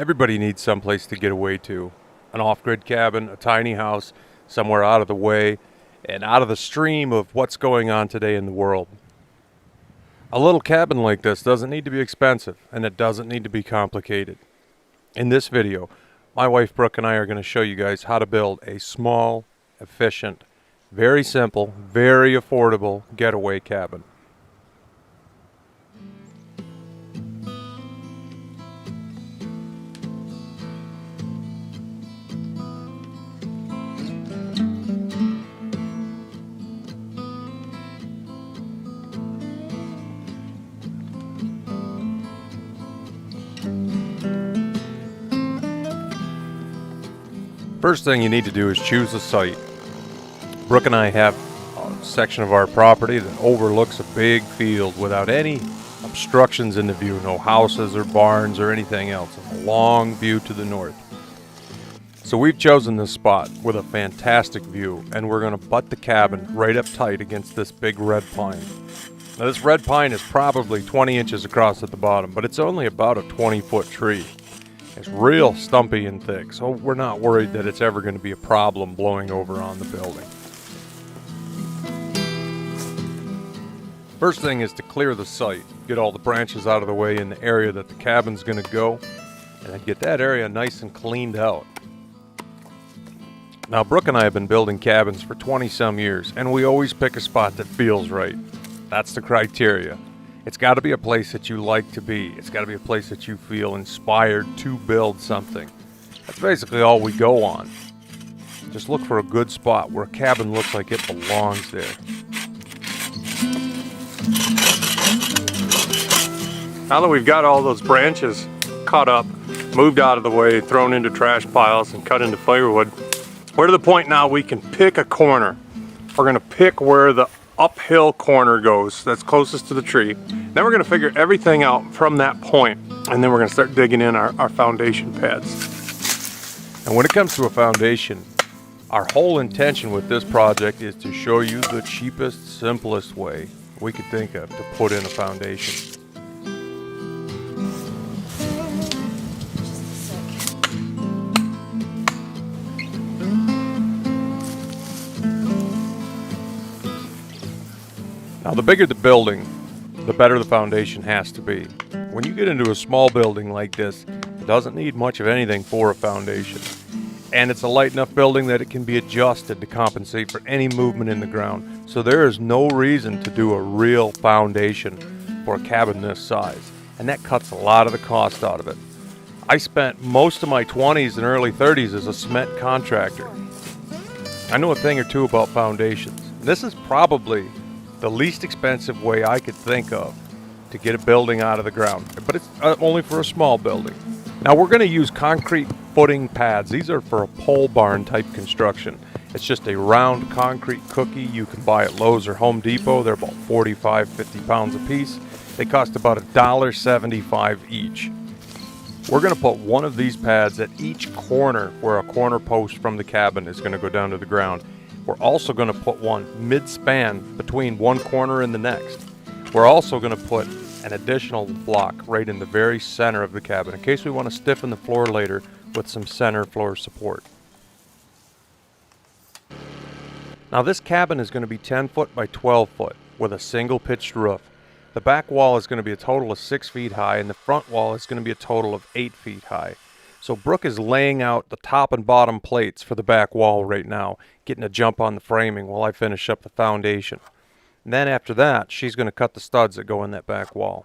Everybody needs someplace to get away to. An off-grid cabin, a tiny house, somewhere out of the way, and out of the stream of what's going on today in the world. A little cabin like this doesn't need to be expensive, and it doesn't need to be complicated. In this video, my wife Brooke and I are going to show you guys how to build a small, efficient, very simple, very affordable getaway cabin. First thing you need to do is choose a site. Brooke and I have a section of our property that overlooks a big field without any obstructions in the view, no houses or barns or anything else. A long view to the north. So we've chosen this spot with a fantastic view, and we're going to butt the cabin right up tight against this big red pine. Now this red pine is probably 20 inches across at the bottom, but it's only about a 20-foot tree. It's real stumpy and thick, so we're not worried that it's ever going to be a problem blowing over on the building. First thing is to clear the site, get all the branches out of the way in the area that the cabin's going to go, and then get that area nice and cleaned out. Now Brooke and I have been building cabins for 20-some years, and we always pick a spot that feels right. That's the criteria. It's got to be a place that you like to be. It's got to be a place that you feel inspired to build something. That's basically all we go on. Just look for a good spot where a cabin looks like it belongs there. Now that we've got all those branches cut up, moved out of the way, thrown into trash piles and cut into firewood, we're to the point now we can pick a corner. We're going to pick where the uphill corner goes that's closest to the tree. Then we're going to figure everything out from that point, and then we're going to start digging in our foundation pads. And when it comes to a foundation, our whole intention with this project is to show you the cheapest, simplest way we could think of to put in a foundation. Now the bigger the building, the better the foundation has to be. When you get into a small building like this, it doesn't need much of anything for a foundation. And it's a light enough building that it can be adjusted to compensate for any movement in the ground. So there is no reason to do a real foundation for a cabin this size. And that cuts a lot of the cost out of it. I spent most of my 20s and early 30s as a cement contractor. I know a thing or two about foundations. This is probably the least expensive way I could think of to get a building out of the ground, but it's only for a small building. Now we're going to use concrete footing pads. These are for a pole barn type construction. It's just a round concrete cookie you can buy at Lowe's or Home Depot. They're about 45-50 pounds a piece. They cost about $1.75 each. We're going to put one of these pads at each corner where a corner post from the cabin is going to go down to the ground. We're also going to put one mid-span between one corner and the next. We're also going to put an additional block right in the very center of the cabin in case we want to stiffen the floor later with some center floor support. Now this cabin is going to be 10 foot by 12 foot with a single pitched roof. The back wall is going to be a total of 6 feet high, and the front wall is going to be a total of 8 feet high. So Brooke is laying out the top and bottom plates for the back wall right now, getting a jump on the framing while I finish up the foundation. And then after that, she's going to cut the studs that go in that back wall.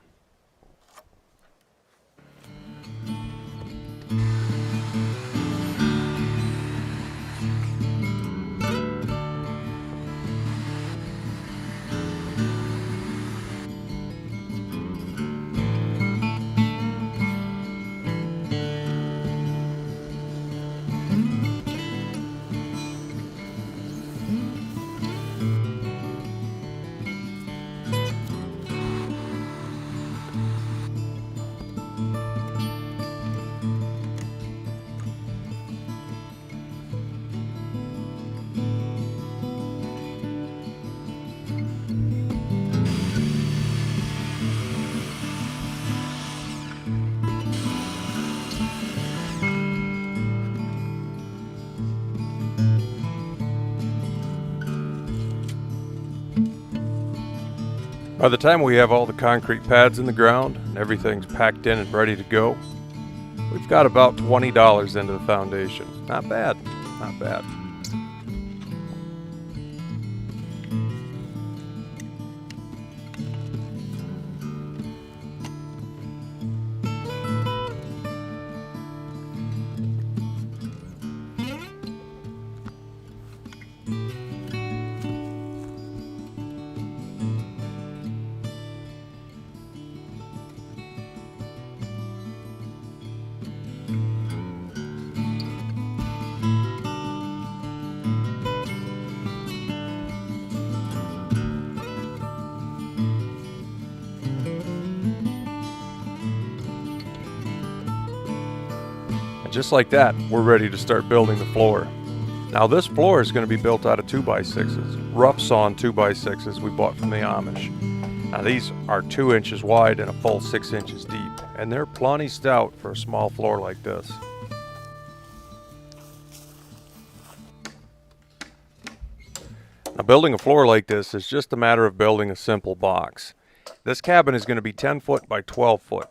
By the time we have all the concrete pads in the ground and everything's packed in and ready to go, we've got about $20 into the foundation. Not bad, not bad. Just like that, we're ready to start building the floor. Now this floor is going to be built out of 2x6s, rough sawn 2x6s we bought from the Amish. Now these are 2 inches wide and a full 6 inches deep, and they're plenty stout for a small floor like this. Now building a floor like this is just a matter of building a simple box. This cabin is going to be 10 foot by 12 foot.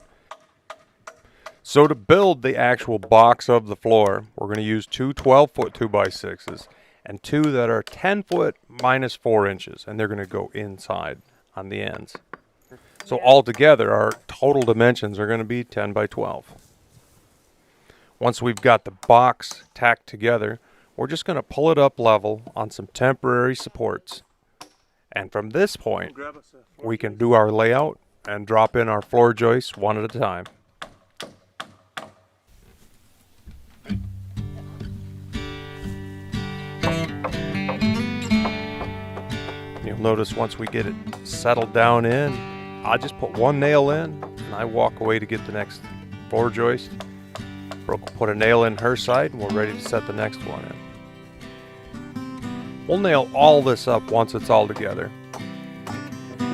So to build the actual box of the floor, we're going to use two 12-foot 2x6s and two that are 10 foot minus 4 inches, and they're going to go inside on the ends. So altogether, our total dimensions are going to be 10 by 12. Once we've got the box tacked together, we're just going to pull it up level on some temporary supports. And from this point, we can do our layout and drop in our floor joists one at a time. You'll notice once we get it settled down in, I just put one nail in and I walk away to get the next floor joist. Brooke will put a nail in her side and we're ready to set the next one in. We'll nail all this up once it's all together.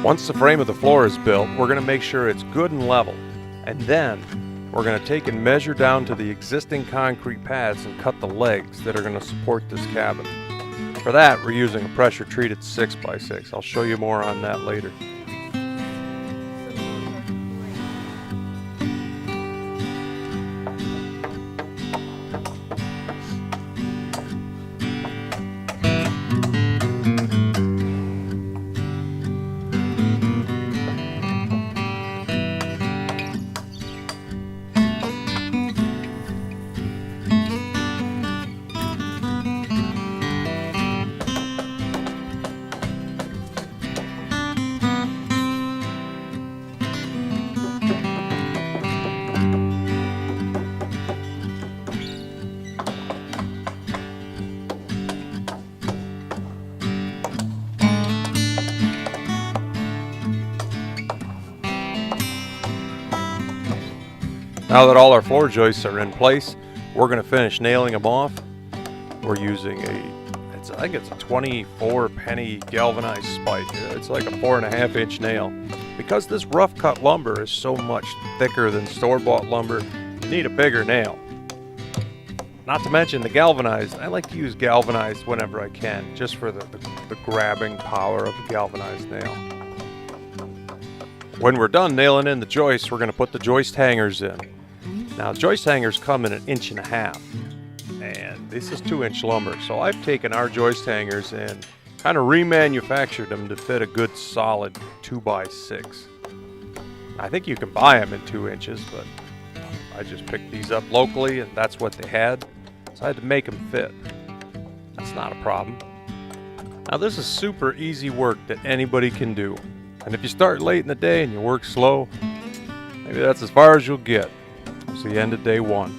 Once the frame of the floor is built, we're going to make sure it's good and level, and then we're going to take and measure down to the existing concrete pads and cut the legs that are going to support this cabin. For that, we're using a pressure treated 6x6. I'll show you more on that later. Now that all our floor joists are in place, we're going to finish nailing them off. We're using I think it's a 24 penny galvanized spike. It's like a 4.5 inch nail. Because this rough cut lumber is so much thicker than store-bought lumber, you need a bigger nail. Not to mention the galvanized. I like to use galvanized whenever I can, just for the grabbing power of a galvanized nail. When we're done nailing in the joists, we're going to put the joist hangers in. Now, joist hangers come in 1.5 inches, and this is 2-inch lumber. So I've taken our joist hangers and kind of remanufactured them to fit a good solid 2x6. I think you can buy them in 2 inches, but I just picked these up locally, and that's what they had. So I had to make them fit. That's not a problem. Now, this is super easy work that anybody can do. And if you start late in the day and you work slow, maybe that's as far as you'll get. It's the end of day one.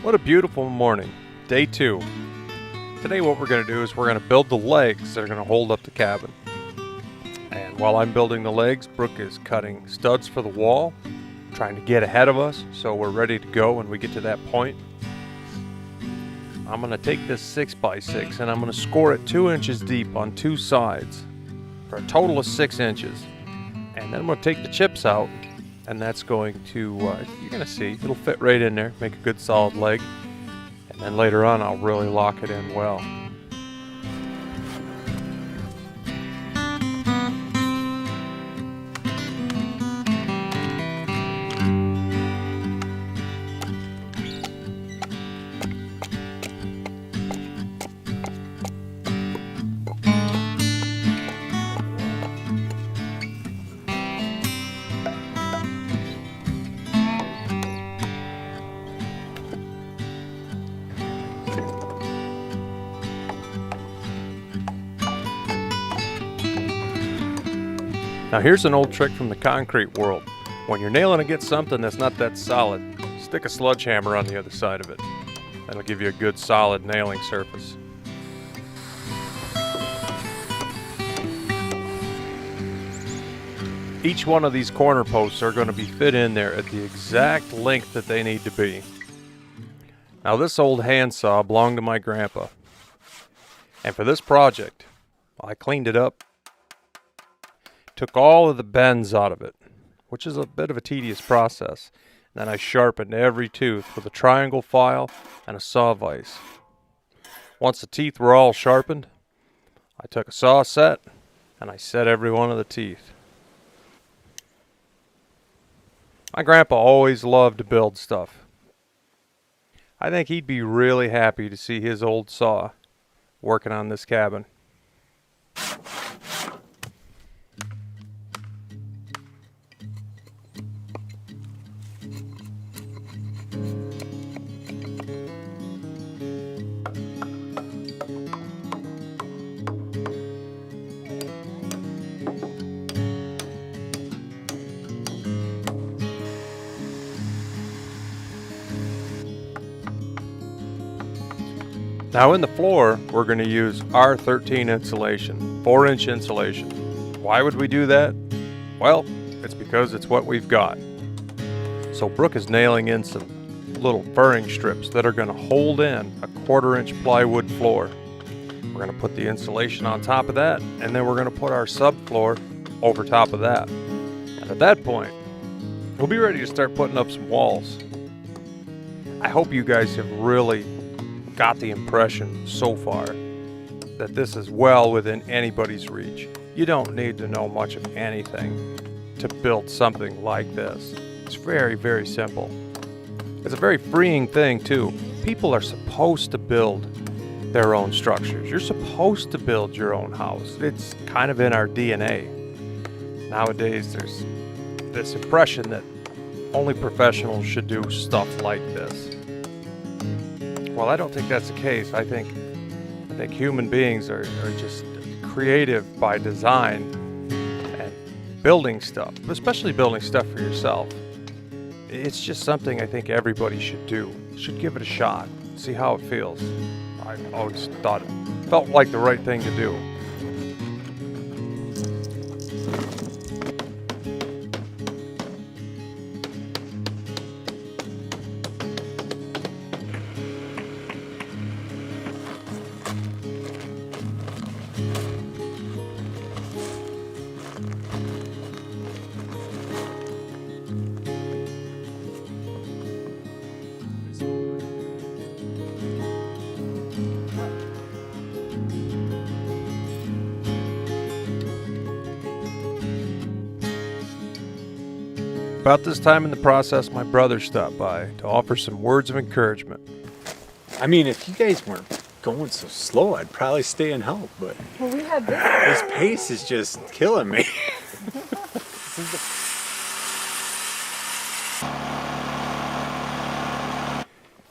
What a beautiful morning. Day 2. Today what we're going to do is we're going to build the legs that are going to hold up the cabin. And while I'm building the legs, Brooke is cutting studs for the wall, trying to get ahead of us so we're ready to go when we get to that point. I'm going to take this 6x6 and I'm going to score it 2 inches deep on 2 sides for a total of 6 inches. And then I'm going to take the chips out and that's going to, you're going to see, it'll fit right in there, make a good solid leg, and then later on I'll really lock it in well. Now here's an old trick from the concrete world. When you're nailing against something that's not that solid, stick a sledgehammer on the other side of it. That'll give you a good solid nailing surface. Each one of these corner posts are going to be fit in there at the exact length that they need to be. Now this old handsaw belonged to my grandpa. And for this project, I cleaned it up. Took all of the bends out of it, which is a bit of a tedious process. Then I sharpened every tooth with a triangle file and a saw vise. Once the teeth were all sharpened, I took a saw set and I set every one of the teeth. My grandpa always loved to build stuff. I think he'd be really happy to see his old saw working on this cabin. Now in the floor, we're going to use R13 insulation, 4-inch insulation. Why would we do that? Well, it's because it's what we've got. So Brooke is nailing in some little furring strips that are going to hold in a 1/4-inch plywood floor. We're going to put the insulation on top of that, and then we're going to put our subfloor over top of that. And at that point, we'll be ready to start putting up some walls. I hope you guys have really got the impression so far that this is well within anybody's reach. You don't need to know much of anything to build something like this. It's very, very simple. It's a very freeing thing too. People are supposed to build their own structures. You're supposed to build your own house. It's kind of in our DNA. Nowadays there's this impression that only professionals should do stuff like this. Well, I don't think that's the case. I think human beings are just creative by design, and building stuff, especially building stuff for yourself, it's just something I think everybody should do. Should give it a shot, see how it feels. I always thought it felt like the right thing to do. About this time in the process, my brother stopped by to offer some words of encouragement. I mean, if you guys weren't going so slow, I'd probably stay and help, but Well, we have this. this pace is just killing me.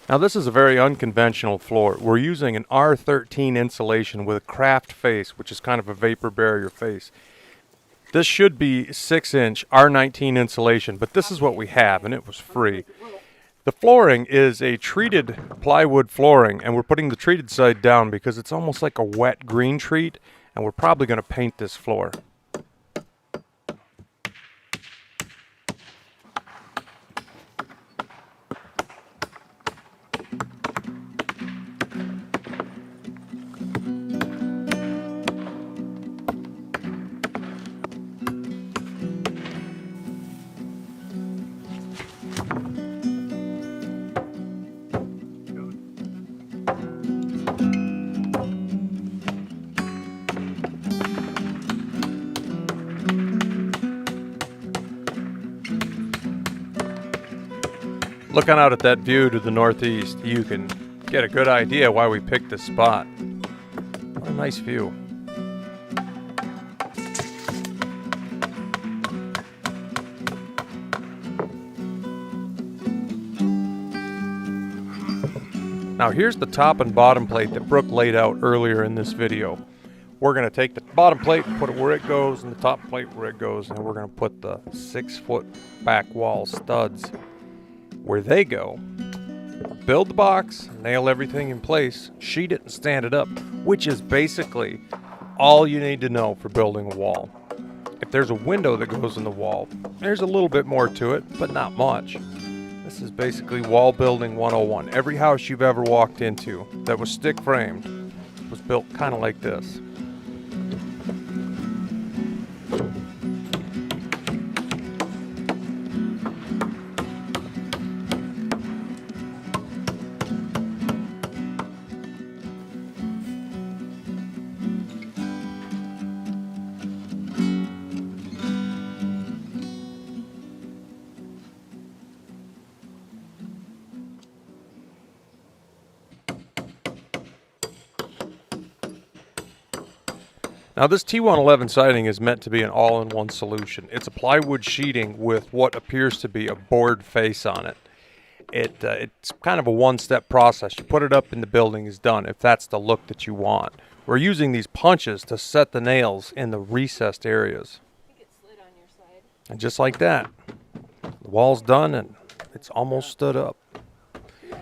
Now this is a very unconventional floor. We're using an R13 insulation with a craft face, which is kind of a vapor barrier face. This should be 6-inch R19 insulation, but this is what we have, and it was free. The flooring is a treated plywood flooring, and we're putting the treated side down because it's almost like a wet green treat, and we're probably going to paint this floor. Looking out at that view to the northeast, you can get a good idea why we picked this spot. What a nice view. Now here's the top and bottom plate that Brooke laid out earlier in this video. We're going to take the bottom plate, put it where it goes, and the top plate where it goes, and we're going to put the 6-foot back wall studs where they go. Build the box, nail everything in place, sheet it and stand it up, which is basically all you need to know for building a wall. If there's a window that goes in the wall, there's a little bit more to it, but not much. This is basically wall building 101. Every house you've ever walked into that was stick framed was built kind of like this. Now this T111 siding is meant to be an all-in-one solution. It's a plywood sheeting with what appears to be a board face on it. It's kind of a one-step process. You put it up and the building is done if that's the look that you want. We're using these punches to set the nails in the recessed areas. I think it slid on your side. And just like that, the wall's done and it's almost stood up.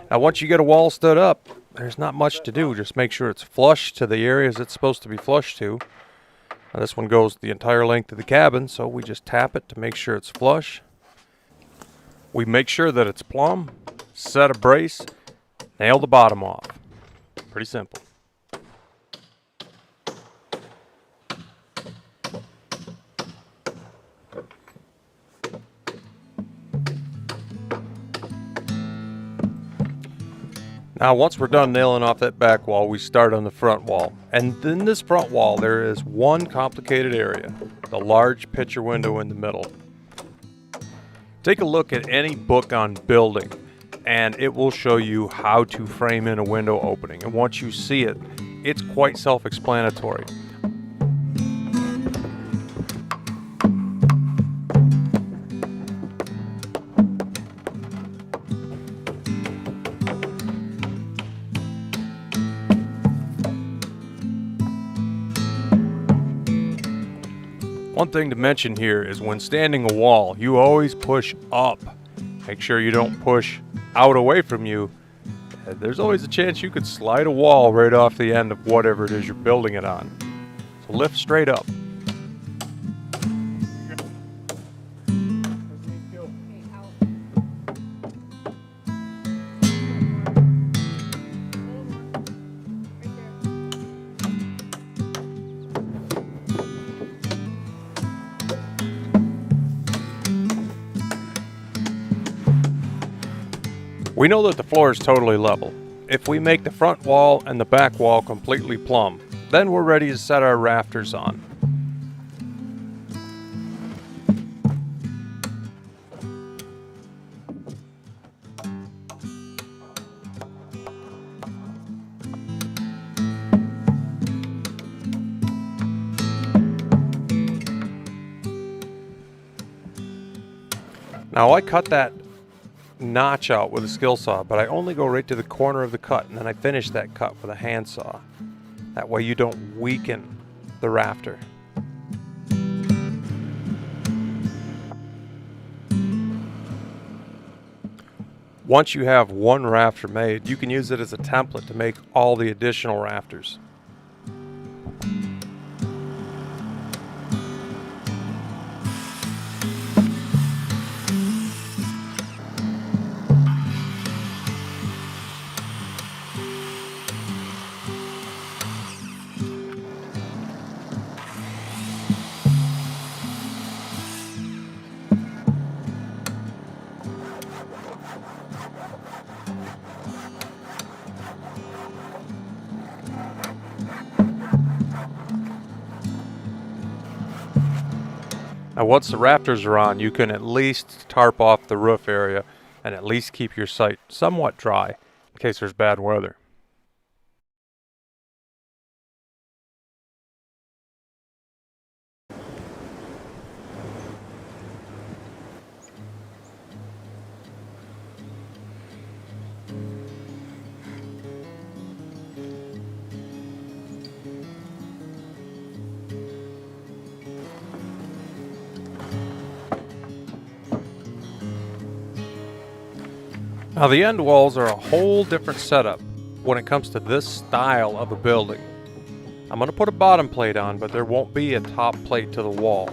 Now once you get a wall stood up, there's not much to do. Just make sure it's flush to the areas it's supposed to be flush to. Now this one goes the entire length of the cabin, so we just tap it to make sure it's flush. We make sure that it's plumb, set a brace, nail the bottom off. Pretty simple. Now once we're done nailing off that back wall, we start on the front wall. And in this front wall there is one complicated area, the large picture window in the middle. Take a look at any book on building and it will show you how to frame in a window opening. And once you see it, it's quite self-explanatory. One thing to mention here is when standing a wall, you always push up. Make sure you don't push out away from you. There's always a chance you could slide a wall right off the end of whatever it is you're building it on. So lift straight up. We know that the floor is totally level. If we make the front wall and the back wall completely plumb, then we're ready to set our rafters on. Now I cut that notch out with a skill saw, but I only go right to the corner of the cut, and then I finish that cut with a handsaw. That way you don't weaken the rafter. Once you have one rafter made, you can use it as a template to make all the additional rafters. Now once the rafters are on, you can at least tarp off the roof area and at least keep your site somewhat dry in case there's bad weather. Now the end walls are a whole different setup when it comes to this style of a building. I'm going to put a bottom plate on, but there won't be a top plate to the wall.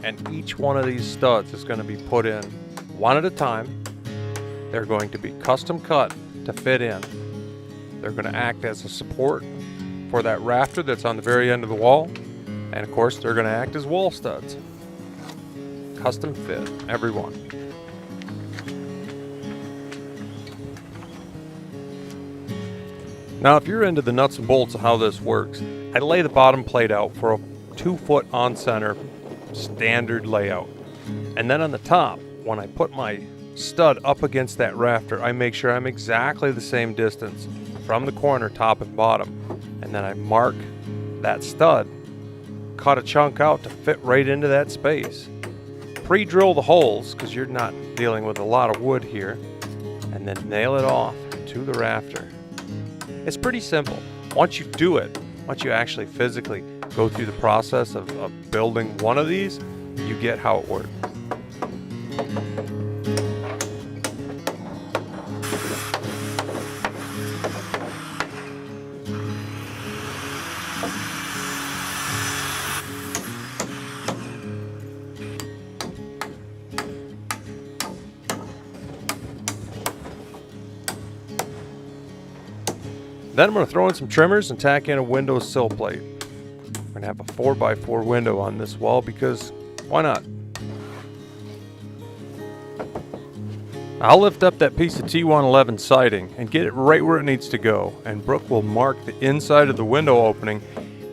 And each one of these studs is going to be put in one at a time. They're going to be custom cut to fit in. They're going to act as a support for that rafter that's on the very end of the wall. And of course, they're going to act as wall studs. Custom fit, every one. Now, if you're into the nuts and bolts of how this works, I lay the bottom plate out for a 2-foot on-center standard layout. And then on the top, when I put my stud up against that rafter, I make sure I'm exactly the same distance from the corner, top and bottom. And then I mark that stud, cut a chunk out to fit right into that space. Pre-drill the holes, because you're not dealing with a lot of wood here, and then nail it off to the rafter. It's pretty simple. Once you do it, once you actually physically go through the process of building one of these, you get how it works. Then I'm going to throw in some trimmers and tack in a window sill plate. I'm going to have a 4x4 window on this wall because why not? I'll lift up that piece of T111 siding and get it right where it needs to go, and Brooke will mark the inside of the window opening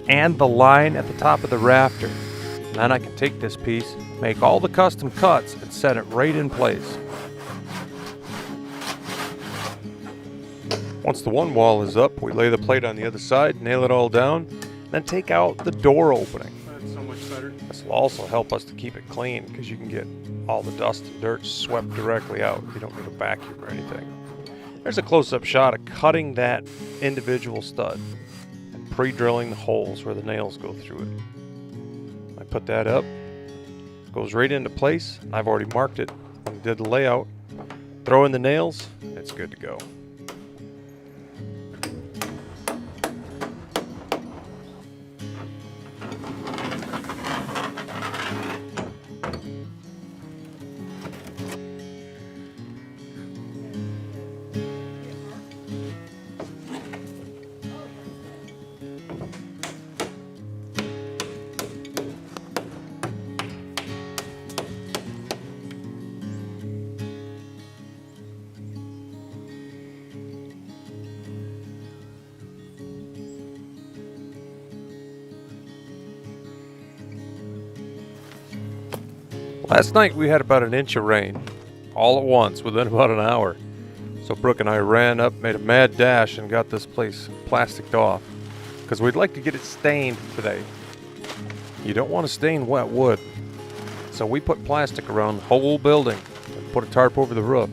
and the line at the top of the rafter. And then I can take this piece, make all the custom cuts, and set it right in place. Once the one wall is up, we lay the plate on the other side, nail it all down, then take out the door opening. That's so much better. This will also help us to keep it clean because you can get all the dust and dirt swept directly out. You don't need a vacuum or anything. There's a close-up shot of cutting that individual stud and pre-drilling the holes where the nails go through it. I put that up, goes right into place. I've already marked it when I did the layout. Throw in the nails, it's good to go. Last night we had about an inch of rain, all at once, within about an hour. So Brooke and I ran up, made a mad dash, and got this place plasticed off, because we'd like to get it stained today. You don't want to stain wet wood, so we put plastic around the whole building and put a tarp over the roof.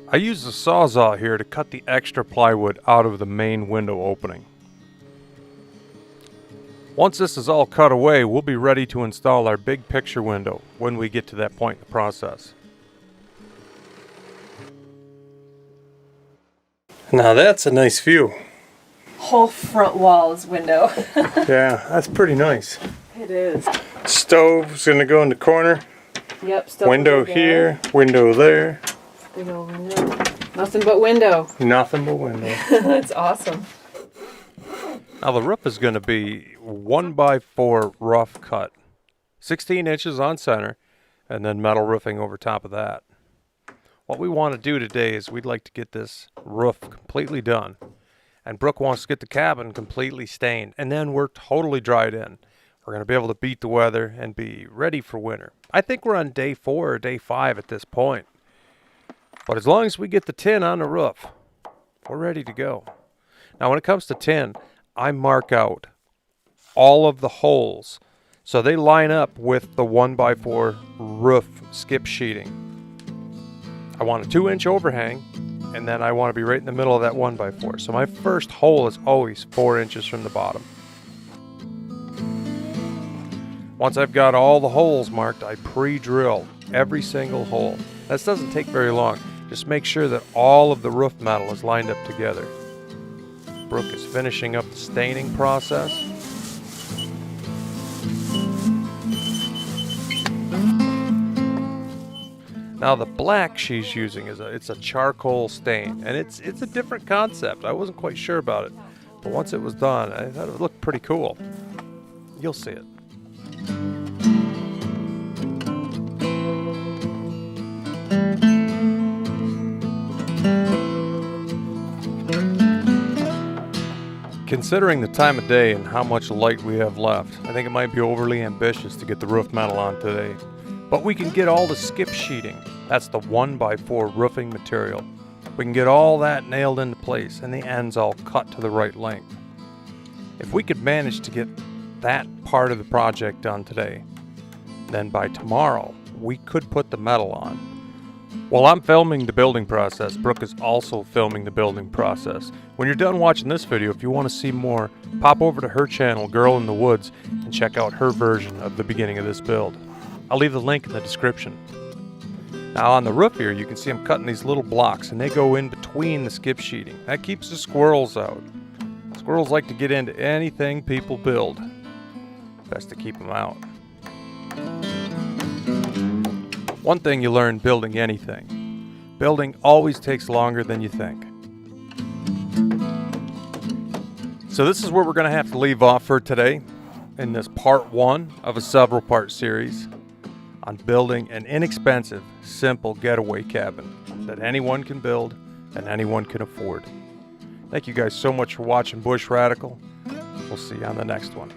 I use a Sawzall here to cut the extra plywood out of the main window opening. Once this is all cut away, we'll be ready to install our big picture window when we get to that point in the process. Now that's a nice view. Whole front wall is window. Yeah, that's pretty nice. It is. Stove's gonna go in the corner. Yep, still Window here, window there. Big old window. Nothing but window. Nothing but window. That's awesome. Now the roof is gonna be 1x4 rough cut. 16 inches on center, and then metal roofing over top of that. What we want to do today is we'd like to get this roof completely done. And Brooke wants to get the cabin completely stained, and then we're totally dried in. We're going to be able to beat the weather and be ready for winter. I think we're on day 4 or day 5 at this point. But as long as we get the tin on the roof, we're ready to go. Now when it comes to tin, I mark out all of the holes so they line up with the 1x4 roof skip sheeting. I want a 2-inch overhang, and then I want to be right in the middle of that 1x4. So my first hole is always 4 inches from the bottom. Once I've got all the holes marked, I pre-drill every single hole. This doesn't take very long. Just make sure that all of the roof metal is lined up together. Brooke is finishing up the staining process. Now the black she's using it's a charcoal stain, and it's a different concept. I wasn't quite sure about it, but once it was done, I thought it looked pretty cool. You'll see it. Considering the time of day and how much light we have left, I think it might be overly ambitious to get the roof metal on today. But we can get all the skip sheeting. That's the 1x4 roofing material. We can get all that nailed into place and the ends all cut to the right length. If we could manage to get that part of the project done today, then by tomorrow we could put the metal on. While I'm filming the building process, Brooke is also filming the building process. When you're done watching this video, if you want to see more, pop over to her channel, Girl in the Woods, and check out her version of the beginning of this build. I'll leave the link in the description. Now on the roof here, you can see I'm cutting these little blocks, and they go in between the skip sheeting. That keeps the squirrels out. Squirrels like to get into anything people build. Best to keep them out. One thing you learn building anything: building always takes longer than you think. So this is where we're going to have to leave off for today in this part 1 of a several part series on building an inexpensive, simple getaway cabin that anyone can build and anyone can afford. Thank you guys so much for watching Bush Radical. We'll see you on the next one.